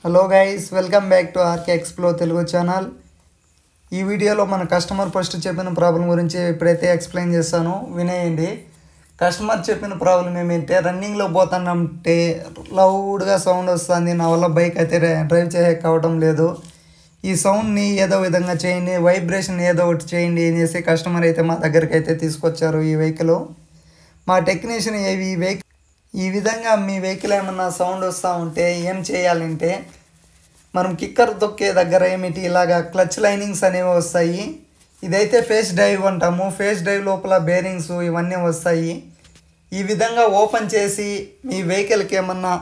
Hello guys, welcome back to RK explore Telugu channel. ఈ వీడియోలో మన కస్టమర్ ఫస్ట్ చెప్పిన ప్రాబ్లం గురించి ఇప్పుడైతే ఎక్స్ప్లెయిన్ చేస్తాను, వినేయండి. కస్టమర్ చెప్పిన ప్రాబ్లం ఏమంటే, రన్నింగ్లో పోతానంటే లౌడ్గా సౌండ్ వస్తుంది, నా వల్ల బైక్ అయితే డ్రైవ్ చేయకపోవడం లేదు, ఈ సౌండ్ని ఏదో విధంగా చేయండి, వైబ్రేషన్ ఏదో ఒకటి చేయండి అనేసి కస్టమర్ అయితే మా దగ్గరికి అయితే తీసుకొచ్చారు. ఈ వెహికల్ మా టెక్నీషియన్ ఈ విధంగా మీ వెహికల్ ఏమన్నా సౌండ్ వస్తూ ఉంటే ఏం చేయాలంటే, మనం కిక్కర్ తొక్కే దగ్గర ఏమిటి ఇలాగా క్లచ్ లైనింగ్స్ అనేవి వస్తాయి. ఇదైతే ఫేస్ డ్రైవ్ అంటాము. ఫేస్ డ్రైవ్ లోపల బేరింగ్స్ ఇవన్నీ వస్తాయి. ఈ విధంగా ఓపెన్ చేసి మీ వెహికల్కి ఏమన్నా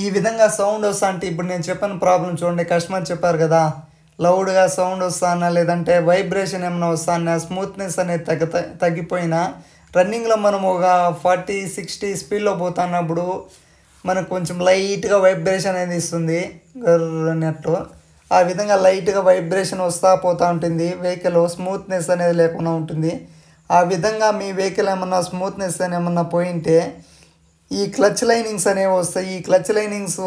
ఈ విధంగా సౌండ్ వస్తా అంటే, ఇప్పుడు నేను చెప్పిన ప్రాబ్లం చూడండి. కస్టమర్ చెప్పారు కదా, లౌడ్గా సౌండ్ వస్తానా లేదంటే వైబ్రేషన్ ఏమైనా వస్తానా, స్మూత్నెస్ అనేది తగ్గిపోయినా, రన్నింగ్లో మనం ఒక 40-60 స్పీడ్లో పోతున్నప్పుడు మనకు కొంచెం లైట్గా వైబ్రేషన్ అనేది ఇస్తుంది అన్నట్టు. ఆ విధంగా లైట్గా వైబ్రేషన్ వస్తూ పోతూ ఉంటుంది, వెహికల్ స్మూత్నెస్ అనేది లేకుండా ఉంటుంది. ఆ విధంగా మీ వెహికల్ ఏమన్నా స్మూత్నెస్ అని ఏమన్నా పోయింటే ఈ క్లచ్ లైనింగ్స్ అనేవి వస్తాయి. ఈ క్లచ్ లైనింగ్స్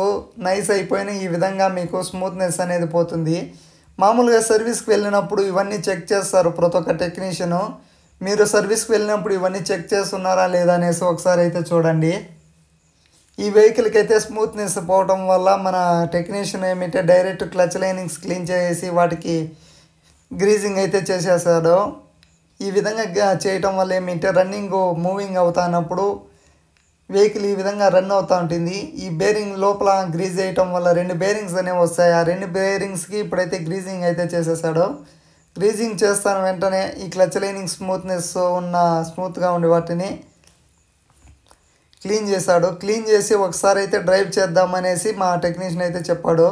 నైస్ అయిపోయినా ఈ విధంగా మీకు స్మూత్నెస్ అనేది పోతుంది. మామూలుగా సర్వీస్కి వెళ్ళినప్పుడు ఇవన్నీ చెక్ చేస్తారు ప్రతి ఒక్క టెక్నీషియను. మీరు సర్వీస్కి వెళ్ళినప్పుడు ఇవన్నీ చెక్ చేస్తున్నారా లేదా అనేసి ఒకసారి అయితే చూడండి. ఈ వెహికల్కి అయితే స్మూత్నెస్ పోవటం వల్ల మన టెక్నీషియన్ ఏమిటంటే డైరెక్ట్ క్లచ్ లైనింగ్స్ క్లీన్ చేసి వాటికి గ్రీజింగ్ అయితే చేసేసాడు. ఈ విధంగా చేయటం వల్ల ఏమిటంటే రన్నింగ్ మూవింగ్ అవుతున్నప్పుడు వెహికల్ ఈ విధంగా రన్ అవుతూ ఉంటుంది. ఈ బేరింగ్ లోపల గ్రీజ్ చేయటం వల్ల 2 బేరింగ్స్ అనేవి వస్తాయి. ఆ 2 బేరింగ్స్కి ఇప్పుడైతే గ్రీజింగ్ అయితే చేసేసాడు. గ్రీజింగ్ చేస్తాను వెంటనే ఈ క్లచ్ లైనింగ్ స్మూత్గా ఉండే వాటిని క్లీన్ చేశాడు. క్లీన్ చేసి ఒకసారి అయితే డ్రైవ్ చేద్దామనేసి మా టెక్నీషియన్ అయితే చెప్పాడు.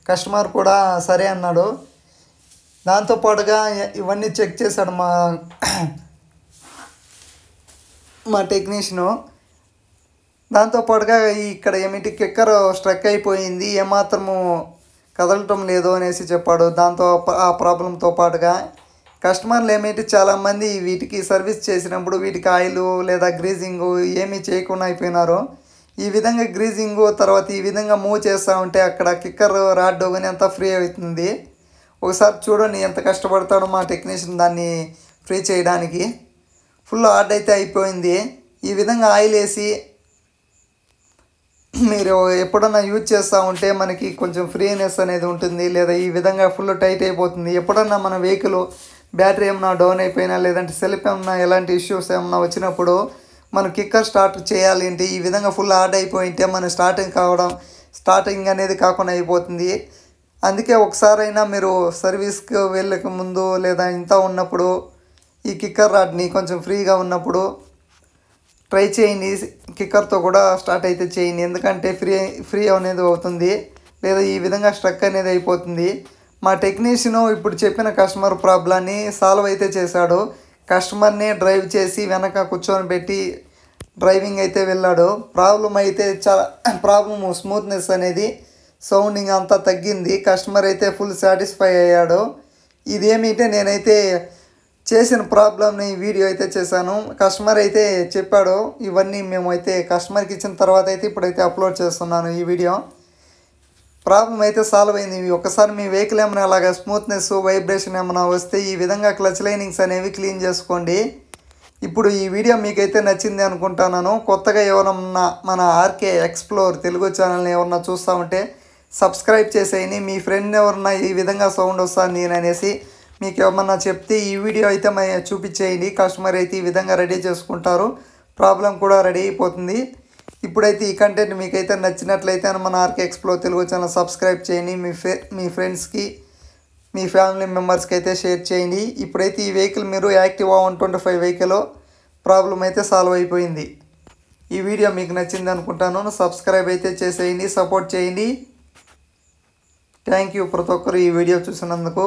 కస్టమర్ కూడా సరే అన్నాడు. దాంతోపాటుగా ఇవన్నీ చెక్ చేశాడు మా టెక్నీషియను. దాంతోపాటుగా ఇక్కడ ఏమిటి కిక్కర్ స్ట్రక్ అయిపోయింది, ఏమాత్రము కదలటం లేదు అనేసి చెప్పాడు. ఆ ప్రాబ్లంతో పాటుగా కస్టమర్లు ఏమిటి చాలామంది వీటికి సర్వీస్ చేసినప్పుడు వీటికి ఆయిల్ లేదా గ్రీజింగ్ ఏమీ చేయకుండా అయిపోయినారు. ఈ విధంగా గ్రీజింగ్ తర్వాత ఈ విధంగా మూవ్ చేస్తూ ఉంటే అక్కడ కిక్కర్ రాడ్ కానీ అంతా ఫ్రీ అవుతుంది. ఒకసారి చూడండి ఎంత కష్టపడతాడో మా టెక్నీషియన్ దాన్ని ఫ్రీ చేయడానికి. ఫుల్ హార్డ్ అయితే అయిపోయింది. ఈ విధంగా ఆయిల్ వేసి మీరు ఎప్పుడన్నా యూజ్ చేస్తూ ఉంటే మనకి కొంచెం ఫ్రీనెస్ అనేది ఉంటుంది. లేదా ఈ విధంగా ఫుల్ టైట్ అయిపోతుంది. ఎప్పుడన్నా మన వెహికల్ బ్యాటరీ ఏమన్నా డౌన్ అయిపోయినా లేదంటే సెల్ఫ్ ఏమన్నా ఎలాంటి ఇష్యూస్ ఏమన్నా వచ్చినప్పుడు మనం కిక్కర్ స్టార్ట్ చేయాలి అంటే ఈ విధంగా ఫుల్ హార్డ్ అయిపోయింటే మనం స్టార్టింగ్ అనేది కాకుండా అయిపోతుంది. అందుకే ఒకసారైనా మీరు సర్వీస్కి వెళ్ళక ముందు లేదా ఇంత ఉన్నప్పుడు ఈ కిక్కర్ రాడ్ని కొంచెం ఫ్రీగా ఉన్నప్పుడు ట్రై చేయండి. కిక్కర్తో కూడా స్టార్ట్ అయితే చేయండి, ఎందుకంటే ఫ్రీ అనేది అవుతుంది. లేదా ఈ విధంగా స్ట్రక్ అనేది అయిపోతుంది. మా టెక్నీషియను ఇప్పుడు చెప్పిన కస్టమర్ ప్రాబ్లాన్ని సాల్వ్ అయితే చేశాడు. కస్టమర్ని డ్రైవ్ చేసి వెనక కూర్చొని పెట్టి డ్రైవింగ్ అయితే వెళ్ళాడు. ప్రాబ్లమ్ స్మూత్నెస్ అనేది సౌండింగ్ అంతా తగ్గింది. కస్టమర్ అయితే ఫుల్ సాటిస్ఫై అయ్యాడు. ఇదేమిటంటే నేనైతే చేసిన ప్రాబ్లమ్ని వీడియో అయితే చేశాను. కస్టమర్ అయితే చెప్పాడు. ఇవన్నీ మేమైతే కస్టమర్కి ఇచ్చిన తర్వాత అయితే ఇప్పుడైతే అప్లోడ్ చేస్తున్నాను ఈ వీడియో. ప్రాబ్లం అయితే సాల్వ్ అయింది. ఒకసారి మీ వెహికల్ ఏమైనా అలాగా స్మూత్నెస్ వైబ్రేషన్ ఏమైనా వస్తే ఈ విధంగా క్లచ్ లైనింగ్స్ అనేవి క్లీన్ చేసుకోండి. ఇప్పుడు ఈ వీడియో మీకైతే నచ్చింది అనుకుంటున్నాను. కొత్తగా ఎవరన్నా మన ఆర్కే ఎక్స్ప్లోర్ తెలుగు ఛానల్ని ఎవరన్నా చూస్తూ ఉంటే సబ్స్క్రైబ్ చేసేయండి. మీ ఫ్రెండ్ ఎవరన్నా ఈ విధంగా సౌండ్ వస్తాను నేను అనేసి మీకు ఏమన్నా చెప్తే ఈ వీడియో అయితే చూపించేయండి. కస్టమర్ అయితే ఈ విధంగా రెడీ చేసుకుంటారు, ప్రాబ్లం కూడా రెడీ అయిపోతుంది. ఇప్పుడైతే ఈ కంటెంట్ మీకైతే నచ్చినట్లయితే మన RK explore Telugu channel subscribe చేయండి. మీ ఫ్రెండ్స్కి మీ ఫ్యామిలీ మెంబర్స్కి అయితే షేర్ చేయండి. ఇప్పుడైతే ఈ వెహికల్ మీరు యాక్టివా 125 వెహికల్ ప్రాబ్లం అయితే సాల్వ్ అయిపోయింది. ఈ వీడియో మీకు నచ్చింది అనుకుంటాను. సబ్స్క్రైబ్ అయితే చేసేయండి, సపోర్ట్ చేయండి. థ్యాంక్ యూ ప్రతి ఒక్కరు ఈ వీడియో చూసినందుకు.